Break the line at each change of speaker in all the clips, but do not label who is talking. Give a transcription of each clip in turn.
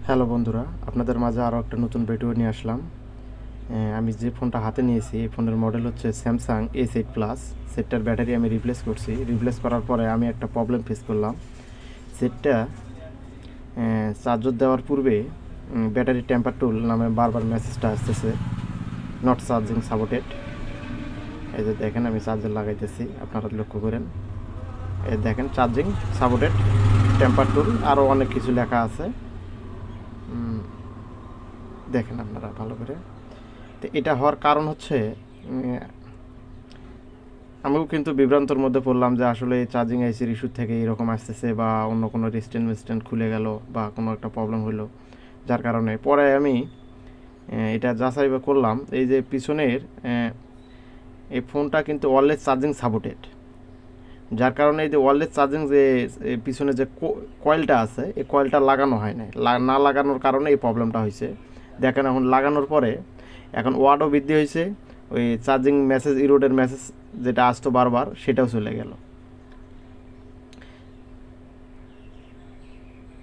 Hello বন্ধুরা, আপনাদের মাঝে আরও একটা নতুন ভিডিও নিয়ে আসলাম। আমি যে ফোনটা হাতে নিয়েছি এই ফোনের মডেল হচ্ছে স্যামসাং S8 প্লাস। সেটটার ব্যাটারি আমি রিপ্লেস করার পরে আমি একটা প্রবলেম ফেস করলাম। সেটটা চার্জার দেওয়ার পূর্বে ব্যাটারি টেম্পার টুল নামে বারবার মেসেজটা আসতেছে, নট চার্জিং সাপোর্টেড। এই যে দেখেন আমি চার্জার লাগাইতেছি, আপনারা লক্ষ্য করেন। এই দেখেন চার্জিং সাপোর্টেড টেম্পার টুল, আরও অনেক কিছু লেখা আছে, দেখেন আপনারা ভালো করে। তো এটা হওয়ার কারণ হচ্ছে আমিও কিন্তু বিভ্রান্তর মধ্যে পড়লাম যে আসলে চার্জিং আইসির ইস্যু থেকে এরকম আসতেছে, বা অন্য কোনো রিস্টেন্ট খুলে গেল বা কোনো একটা প্রবলেম হলো, যার কারণে পরে আমি এটা যাচাই করলাম। এই যে পিছনের এই ফোনটা কিন্তু ওয়্যারলেস চার্জিং সাপোর্টেড, যার কারণে এই যে ওয়্যারলেস চার্জিং যে পিছনে যে কয়েলটা আছে এই কয়েলটা লাগানো হয় নাই, না লাগানোর কারণে এই প্রবলেমটা হয়েছে। দেখেন এখন লাগানোর পরে এখন ওয়াটও বৃদ্ধি হয়েছে, ওই চার্জিং মেসেজ ইরোডের মেসেজ যেটা আসতো বারবার সেটাও চলে গেল।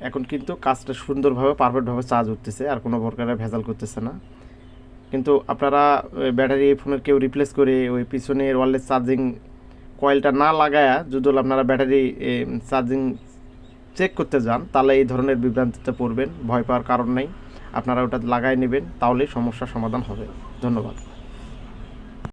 এখন কিন্তু কাজটা সুন্দরভাবে পারফেক্টভাবে চার্জ উঠতেছে, আর কোনো প্রকারের ভেজাল করতেছে না। কিন্তু আপনারা ব্যাটারি ফোনের কেউ রিপ্লেস করে ওই পিছনের ওয়্যারলেস চার্জিং কয়েলটা না লাগায়া যদি আপনারা ব্যাটারি চার্জিং চেক করতে যান, তাহলে এই ধরনের বিভ্রান্তিতে পড়বেন। ভয় পাওয়ার কারণ নেই, আপনারা ওটা লাগাই নেবেন, তাহলেই সমস্যার সমাধান হবে। ধন্যবাদ।